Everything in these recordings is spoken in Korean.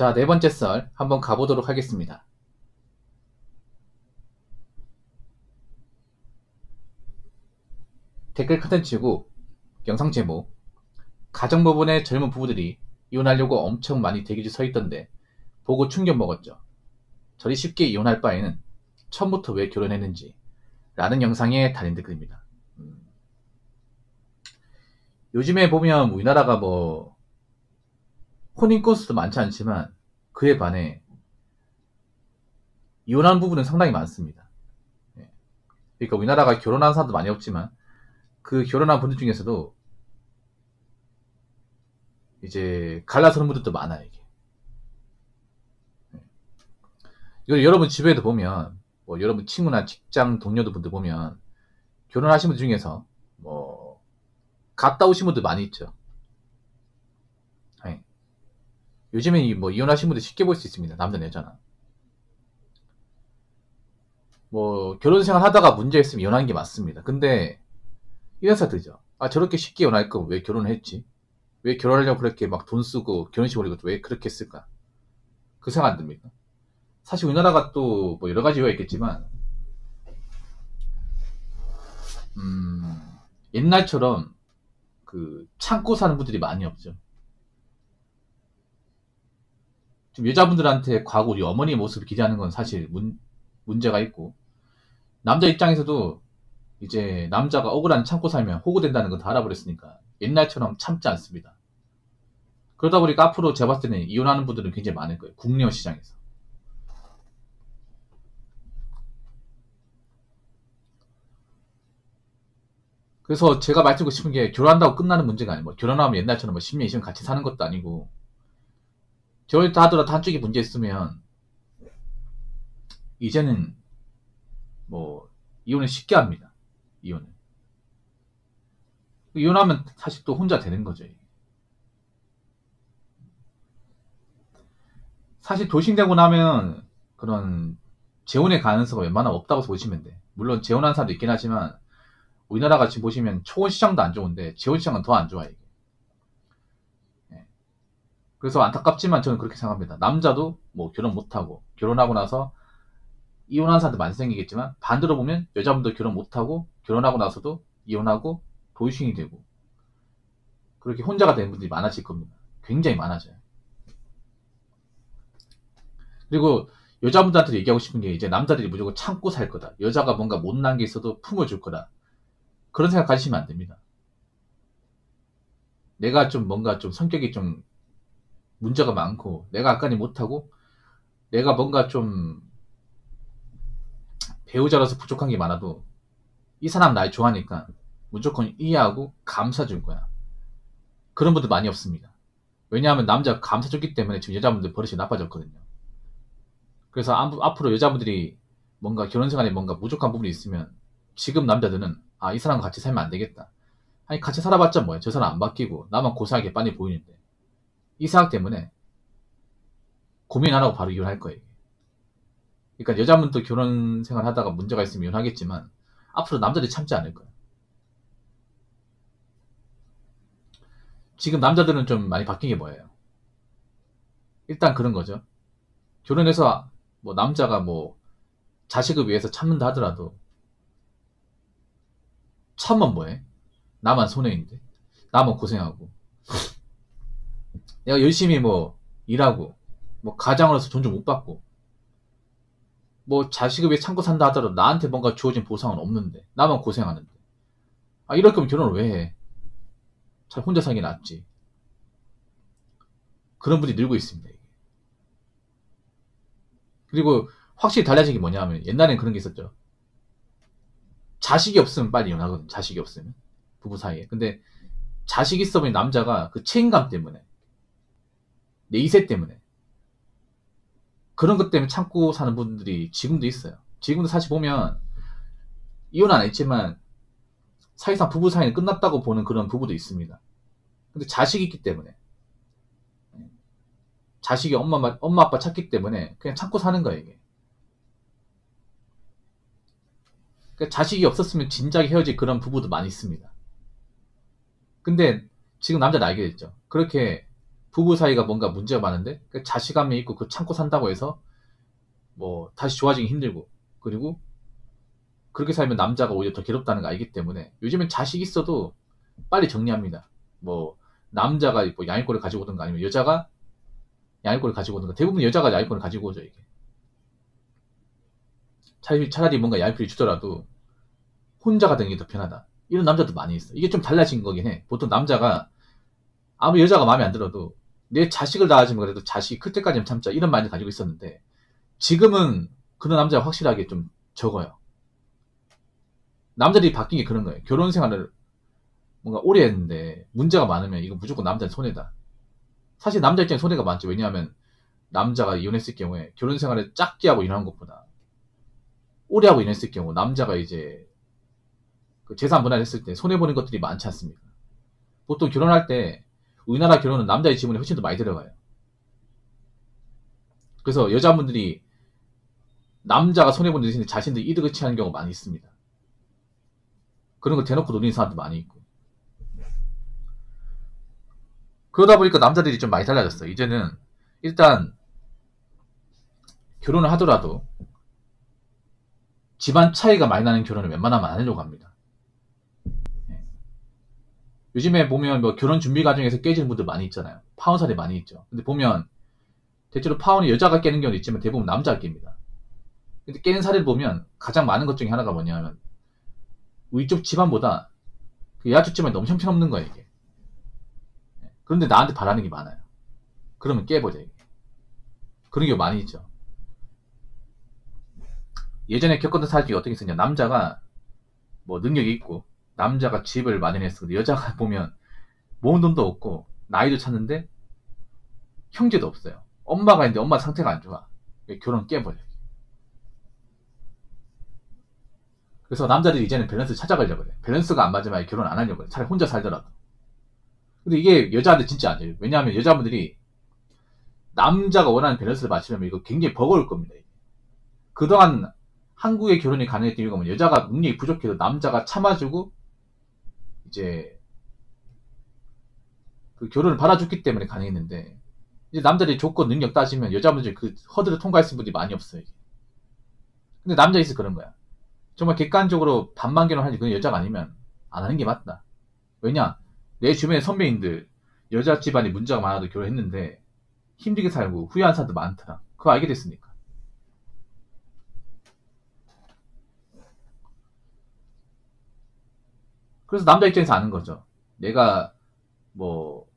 자, 네 번째 썰 한번 가보도록 하겠습니다. 댓글 컨텐츠고 영상 제목: 가정법원의 젊은 부부들이 이혼하려고 엄청 많이 대기줄 서 있던데 보고 충격 먹었죠. 저리 쉽게 이혼할 바에는 처음부터 왜 결혼했는지 라는 영상에 달린 댓글입니다. 요즘에 보면 우리나라가 뭐 혼인 건수도 많지 않지만 그에 반해 이혼하는 부분은 상당히 많습니다. 그러니까 우리나라가 결혼한 사람도 많이 없지만 그 결혼한 분들 중에서도 이제 갈라서는 분들도 많아요. 이게. 이걸 여러분 주변에도 보면 뭐 여러분 친구나 직장 동료들 분들 보면 결혼하신 분들 중에서 뭐 갔다 오신 분들 많이 있죠. 네. 요즘에 뭐 이혼하신 분들 쉽게 볼 수 있습니다. 남자나 여자나. 뭐 결혼 생활 하다가 문제 있으면 이혼하는 게 맞습니다. 근데 이런 생각 들죠. 아, 저렇게 쉽게 이혼할 거면 왜 결혼을 했지? 왜 결혼하려고 그렇게 막 돈 쓰고 결혼식 올리고 왜 그렇게 했을까? 그 생각 안 듭니까? 사실 우리나라가 또 뭐 여러 가지 이유가 있겠지만 옛날처럼 그 참고 사는 분들이 많이 없죠. 좀 여자분들한테 과거 우리 어머니의 모습을 기대하는 건 사실 문제가 있고, 남자 입장에서도 이제 남자가 억울한 참고 살면 호구된다는 건 다 알아버렸으니까 옛날처럼 참지 않습니다. 그러다 보니까 앞으로 제가 봤을 때는 이혼하는 분들은 굉장히 많을 거예요. 국내화 시장에서. 그래서 제가 말씀드리고 싶은 게, 결혼한다고 끝나는 문제가 아니고, 결혼하면 옛날처럼 뭐 10년, 20년 같이 사는 것도 아니고, 결혼했다 하더라도 한쪽이 문제 있으면 이제는 뭐 이혼을 쉽게 합니다. 이혼을. 이혼하면 사실 또 혼자 되는 거죠. 사실 돌싱되고 나면 그런 재혼의 가능성가 웬만하면 없다고 보시면 돼. 물론 재혼한 사람도 있긴 하지만 우리나라가 지금 보시면 초혼 시장도 안 좋은데 재혼 시장은 더 안 좋아요. 이게. 예. 그래서 안타깝지만 저는 그렇게 생각합니다. 남자도 뭐 결혼 못하고 결혼하고 나서 이혼한 사람도 많이 생기겠지만, 반대로 보면 여자분도 결혼 못하고 결혼하고 나서도 이혼하고 돌싱이 되고 그렇게 혼자가 되는 분들이 많아질 겁니다. 굉장히 많아져요. 그리고 여자분들한테 얘기하고 싶은 게, 이제 남자들이 무조건 참고 살 거다. 여자가 뭔가 못난 게 있어도 품어줄 거다. 그런 생각 가지시면 안 됩니다. 내가 좀 뭔가 좀 성격이 좀 문제가 많고 내가 아까니 못하고 내가 뭔가 좀 배우자로서 부족한 게 많아도 이 사람 날 좋아하니까 무조건 이해하고 감싸줄 거야. 그런 분들 많이 없습니다. 왜냐하면 남자가 감싸줬기 때문에 지금 여자분들 버릇이 나빠졌거든요. 그래서 앞으로 여자분들이 뭔가 결혼 생활에 뭔가 부족한 부분이 있으면 지금 남자들은, 아, 이 사람과 같이 살면 안 되겠다. 아니, 같이 살아봤자 뭐야. 저 사람 안 바뀌고 나만 고생하게 빤히 보이는데. 이 생각 때문에 고민 안 하고 바로 이혼할 거예요. 그러니까 여자분도 결혼 생활 하다가 문제가 있으면 이혼하겠지만 앞으로 남자들이 참지 않을 거예요. 지금 남자들은 좀 많이 바뀐 게 뭐예요? 일단 그런 거죠. 결혼해서 뭐 남자가 뭐 자식을 위해서 참는다 하더라도 참으면 뭐해? 나만 손해인데. 나만 고생하고. 내가 열심히 뭐 일하고 뭐 가장으로서 존중 못 받고 뭐 자식을 위해 참고 산다 하더라도 나한테 뭔가 주어진 보상은 없는데 나만 고생하는데, 아, 이럴 거면 결혼을 왜 해? 잘 혼자 살기 낫지. 그런 분이 늘고 있습니다. 이게. 그리고 확실히 달라진 게 뭐냐 하면, 옛날엔 그런 게 있었죠. 자식이 없으면 빨리 이혼하거든. 자식이 없으면 부부 사이에. 근데 자식 있어 보니 남자가 그 책임감 때문에, 내이세 때문에, 그런 것 때문에 참고 사는 분들이 지금도 있어요. 지금도 사실 보면 이혼 안 했지만 사실상 부부 사이는 끝났다고 보는 그런 부부도 있습니다. 근데 자식이 있기 때문에, 자식이 엄마 아빠 찾기 때문에 그냥 참고 사는 거예요. 이게. 그러니까 자식이 없었으면 진작에 헤어질 그런 부부도 많이 있습니다. 근데 지금 남자는 알게 됐죠. 그렇게 부부 사이가 뭔가 문제가 많은데 자식감이 있고 그 참고 산다고 해서 뭐 다시 좋아지기 힘들고, 그리고 그렇게 살면 남자가 오히려 더 괴롭다는 거 알기 때문에 요즘엔 자식 있어도 빨리 정리합니다. 뭐 남자가 뭐 양일권을 가지고 오든가 아니면 여자가 양일권을 가지고 오든가, 대부분 여자가 양일권을 가지고 오죠. 이게 차라리 뭔가 양일권이 주더라도 혼자가 되는 게 더 편하다, 이런 남자도 많이 있어. 이게 좀 달라진 거긴 해. 보통 남자가 아무리 여자가 마음에 안 들어도 내 자식을 낳아주면 그래도 자식이 클 때까지는 참자, 이런 마인드 가지고 있었는데 지금은 그런 남자가 확실하게 좀 적어요. 남자들이 바뀐 게 그런 거예요. 결혼 생활을 뭔가 오래 했는데 문제가 많으면 이거 무조건 남자는 손해다. 사실 남자 입장에 손해가 많죠. 왜냐하면 남자가 이혼했을 경우에 결혼 생활을 짧게 하고 이혼한 것보다 오래 하고 이혼했을 경우 남자가 이제 그 재산 분할했을 때 손해보는 것들이 많지 않습니까? 보통 결혼할 때 우리나라 결혼은 남자의 지분이 훨씬 더 많이 들어가요. 그래서 여자분들이 남자가 손해보는 대신에 자신들 이득을 취하는 경우가 많이 있습니다. 그런 걸 대놓고 노리는 사람도 많이 있고. 그러다 보니까 남자들이 좀 많이 달라졌어요. 이제는 일단 결혼을 하더라도 집안 차이가 많이 나는 결혼을 웬만하면 안 하려고 합니다. 요즘에 보면 뭐 결혼 준비 과정에서 깨지는 분들 많이 있잖아요. 파혼 사례 많이 있죠. 근데 보면 대체로 파혼이 여자가 깨는 경우도 있지만 대부분 남자가 깹니다. 근데 깨는 사례를 보면 가장 많은 것 중에 하나가 뭐냐면 위쪽 집안보다 그 여자쪽 집안이 너무 형편없는 거예요, 이게. 그런데 나한테 바라는 게 많아요. 그러면 깨버려, 이게. 그런 경우 많이 있죠. 예전에 겪었던 사례 중에 어떻게 있었냐. 남자가 뭐 능력이 있고 남자가 집을 마련했어. 근데 여자가 보면 모은 돈도 없고 나이도 찼는데 형제도 없어요. 엄마가 있는데 엄마 상태가 안 좋아. 결혼 깨버려. 그래서 남자들이 이제는 밸런스 찾아가려고 그래. 밸런스가 안 맞으면 결혼 안 하려고 그래. 차라리 혼자 살더라도. 근데 이게 여자한테 진짜 안 돼요. 왜냐하면 여자분들이 남자가 원하는 밸런스를 맞추려면 이거 굉장히 버거울 겁니다. 그동안 한국의 결혼이 가능했던 이유가 뭐냐. 여자가 능력이 부족해도 남자가 참아주고 이제 그 결혼을 받아줬기 때문에 가능했는데, 이제 남자들이 조건 능력 따지면 여자분들이 그 허들을 통과했을 분들이 많이 없어요. 이게. 근데 남자에 있어 그런 거야. 정말 객관적으로 반만 결혼하지 그건 여자가 아니면 안 하는 게 맞다. 왜냐, 내 주변의 선배님들 여자 집안이 문제가 많아도 결혼했는데 힘들게 살고 후회한 사람도 많더라. 그거 알게 됐으니까. 그래서 남자 입장에서 아는 거죠. 내가 뭐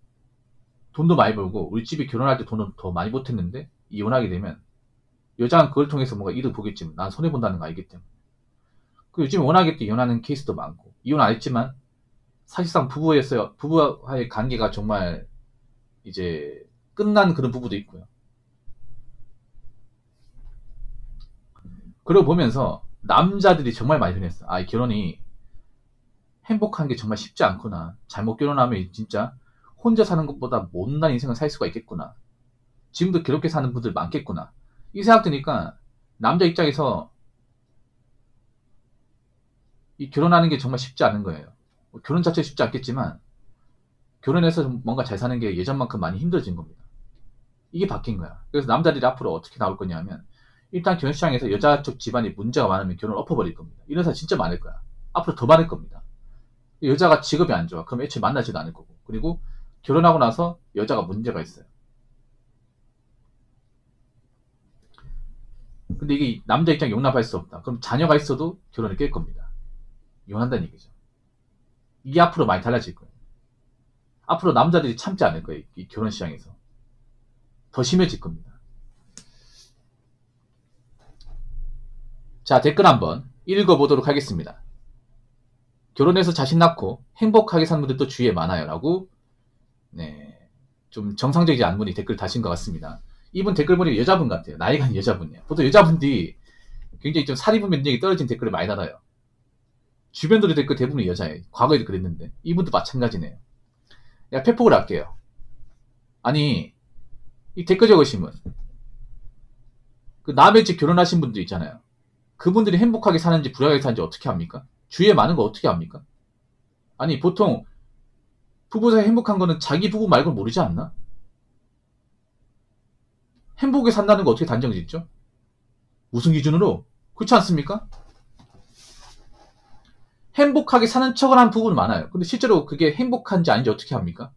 돈도 많이 벌고 우리 집이 결혼할 때 돈을 더 많이 못했는데 이혼하게 되면 여자는 그걸 통해서 뭔가 이득 보겠지만 난 손해본다는 거 알기 때문에. 그 요즘 워낙에 또 이혼하는 케이스도 많고, 이혼 안 했지만 사실상 부부와의 관계가 정말 이제 끝난 그런 부부도 있고요. 그러고 보면서 남자들이 정말 많이 변했어. 아, 이 결혼이 행복한 게 정말 쉽지 않구나. 잘못 결혼하면 진짜 혼자 사는 것보다 못난 인생을 살 수가 있겠구나. 지금도 괴롭게 사는 분들 많겠구나. 이 생각 드니까 남자 입장에서 이 결혼하는 게 정말 쉽지 않은 거예요. 결혼 자체 쉽지 않겠지만 결혼해서 뭔가 잘 사는 게 예전만큼 많이 힘들어진 겁니다. 이게 바뀐 거야. 그래서 남자들이 앞으로 어떻게 나올 거냐 하면 일단 결혼 시장에서 여자 쪽 집안이 문제가 많으면 결혼을 엎어버릴 겁니다. 이런 사람 진짜 많을 거야. 앞으로 더 많을 겁니다. 여자가 직업이 안 좋아. 그럼 애초에 만나지도 않을 거고. 그리고 결혼하고 나서 여자가 문제가 있어요. 근데 이게 남자 입장에 용납할 수 없다. 그럼 자녀가 있어도 결혼을 깰 겁니다. 이혼한다는 얘기죠. 이게 앞으로 많이 달라질 거예요. 앞으로 남자들이 참지 않을 거예요. 이 결혼 시장에서. 더 심해질 겁니다. 자, 댓글 한번 읽어보도록 하겠습니다. 결혼해서 자식 낳고 행복하게 사는 분들도 주위에 많아요. 라고, 네, 좀 정상적이지 않은 분이 댓글 다신 것 같습니다. 이분 댓글 보니까 여자분 같아요. 나이가 있는 여자분이에요. 보통 여자분들이 굉장히 좀 사리분 면역이 떨어진 댓글을 많이 달아요. 주변들의 댓글 대부분이 여자예요. 과거에도 그랬는데 이분도 마찬가지네요. 내가 팩폭을 할게요. 아니, 이 댓글 적으신 분, 그 남의 집 결혼하신 분들 있잖아요. 그분들이 행복하게 사는지 불행하게 사는지 어떻게 합니까? 주위에 많은 거 어떻게 합니까? 아니, 보통 부부 사이 행복한 거는 자기 부부 말고 모르지 않나? 행복하게 산다는 거 어떻게 단정 짓죠? 무슨 기준으로? 그렇지 않습니까? 행복하게 사는 척을 한 부분은 많아요. 근데 실제로 그게 행복한지 아닌지 어떻게 합니까?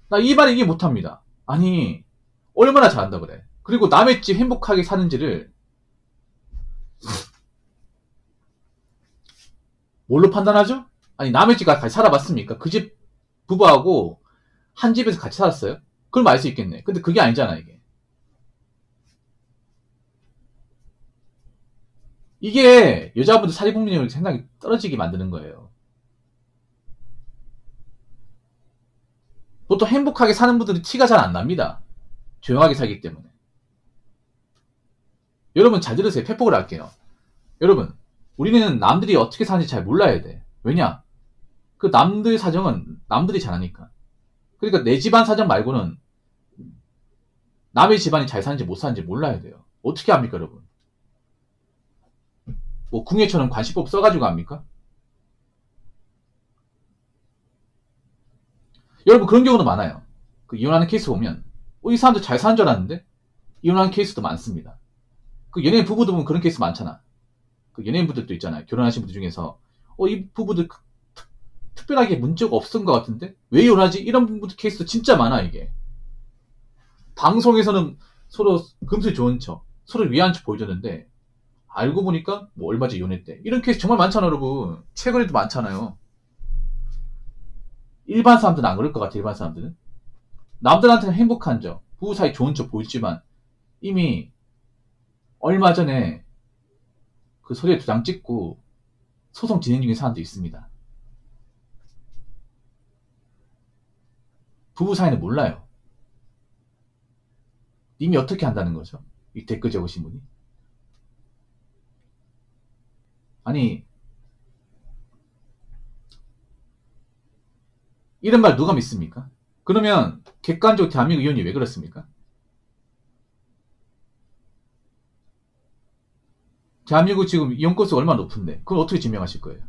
나 이 말 이해 못합니다. 아니, 얼마나 잘한다 그래. 그리고 남의 집 행복하게 사는지를 뭘로 판단하죠? 아니, 남의 집 같이 살아봤습니까? 그 집 부부하고 한 집에서 같이 살았어요? 그럼 알 수 있겠네. 근데 그게 아니잖아, 이게. 이게 여자분들 사리복리를 생각이 떨어지게 만드는 거예요. 보통 행복하게 사는 분들은 티가 잘 안 납니다. 조용하게 살기 때문에. 여러분 잘 들으세요. 팩폭을 할게요. 여러분, 우리는 남들이 어떻게 사는지 잘 몰라야 돼. 왜냐? 그 남들 사정은 남들이 잘하니까. 그러니까 내 집안 사정 말고는 남의 집안이 잘 사는지 못 사는지 몰라야 돼요. 어떻게 합니까, 여러분? 뭐 궁예처럼 관시법 써가지고 합니까? 여러분 그런 경우도 많아요. 그 이혼하는 케이스 보면 이 사람들 잘 사는 줄 알았는데 이혼하는 케이스도 많습니다. 그 연예인 부부도 보면 그런 케이스 많잖아. 그 연예인분들도 있잖아요. 결혼하신 분들 중에서 이 부부들 특별하게 문제가 없었던 것 같은데 왜 이혼하지? 이런 분들 케이스도 진짜 많아. 이게 방송에서는 서로 금슬 좋은 척 서로 위한 척 보여줬는데 알고 보니까 뭐 얼마 전에 이혼했대. 이런 케이스 정말 많잖아, 여러분. 최근에도 많잖아요. 일반 사람들은 안 그럴 것 같아. 일반 사람들은 남들한테는 행복한 척 부부 사이 좋은 척 보이지만 이미 얼마 전에 그 서류에 도장 찍고 소송 진행 중인 사람도 있습니다. 부부 사이는 몰라요. 이미 어떻게 한다는 거죠? 이 댓글 적으신 분이. 아니, 이런 말 누가 믿습니까? 그러면 객관적으로 대한민국 이혼이 왜 그렇습니까? 대한민국 지금 이혼 건수가 얼마나 높은데 그걸 어떻게 증명하실 거예요?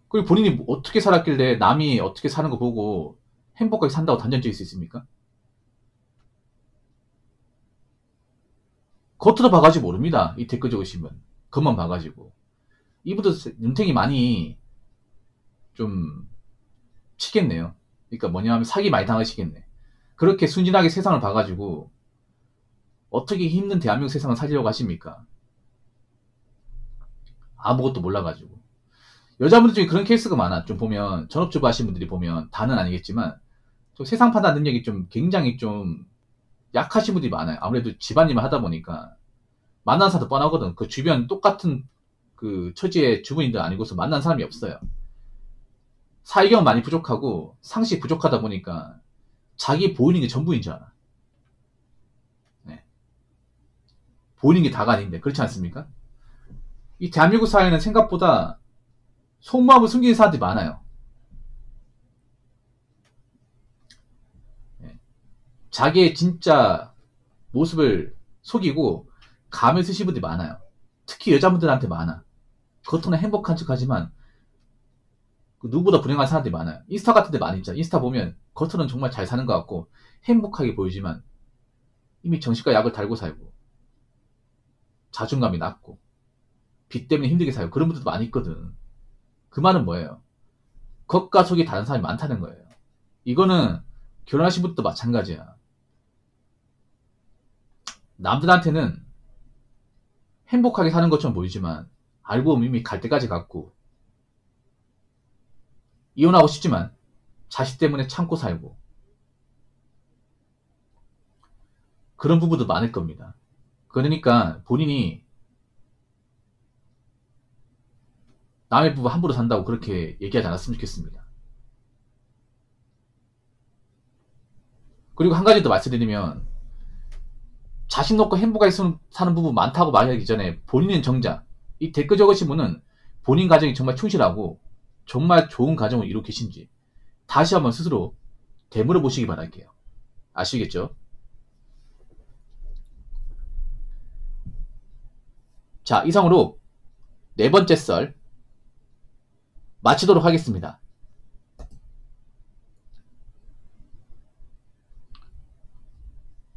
그리고 본인이 어떻게 살았길래 남이 어떻게 사는 거 보고 행복하게 산다고 단정 지을 수 있습니까? 겉으로 봐가지고 모릅니다. 이 댓글 적으시면. 겉만 봐가지고. 이분도 눈탱이 많이 좀 치겠네요. 그러니까 뭐냐면 사기 많이 당하시겠네. 그렇게 순진하게 세상을 봐가지고 어떻게 힘든 대한민국 세상을 살리려고 하십니까? 아무것도 몰라가지고. 여자분들 중에 그런 케이스가 많아. 좀 보면 전업주부 하신 분들이 보면 다는 아니겠지만 좀 세상 판단 능력이 좀 굉장히 좀 약하신 분들이 많아요. 아무래도 집안일만 하다 보니까 만난 사람도 뻔하거든. 그 주변 똑같은 그 처지의 주부인들 아니고서 만난 사람이 없어요. 사회경 많이 부족하고 상식 부족하다 보니까 자기 보이는 게 전부인 줄 알아. 네. 보이는 게 다가 아닌데 그렇지 않습니까? 이 대한민국 사회는 생각보다 속마음을 숨기는 사람들이 많아요. 네. 자기의 진짜 모습을 속이고 감을 쓰시는 분들이 많아요. 특히 여자분들한테 많아. 겉으로는 행복한 척 하지만 누구보다 불행한 사람들이 많아요. 인스타 같은 데 많이 있잖아. 인스타 보면 겉으로는 정말 잘 사는 것 같고 행복하게 보이지만 이미 정신과 약을 달고 살고 자존감이 낮고 빚 때문에 힘들게 살고 그런 분들도 많이 있거든. 그 말은 뭐예요? 겉과 속이 다른 사람이 많다는 거예요. 이거는 결혼하신 분들도 마찬가지야. 남들한테는 행복하게 사는 것처럼 보이지만 알고 보면 이미 갈 때까지 갔고 이혼하고 싶지만 자식 때문에 참고 살고 그런 부부도 많을 겁니다. 그러니까 본인이 남의 부부 함부로 산다고 그렇게 얘기하지 않았으면 좋겠습니다. 그리고 한 가지 더 말씀드리면 자식 놓고 행복하게 사는 부부 많다고 말하기 전에 본인은 정작 이 댓글 적으신 분은 본인 가정이 정말 충실하고 정말 좋은 가정을 이루고 계신지 다시 한번 스스로 되물어 보시기 바랄게요. 아시겠죠? 자, 이상으로 네 번째 썰 마치도록 하겠습니다.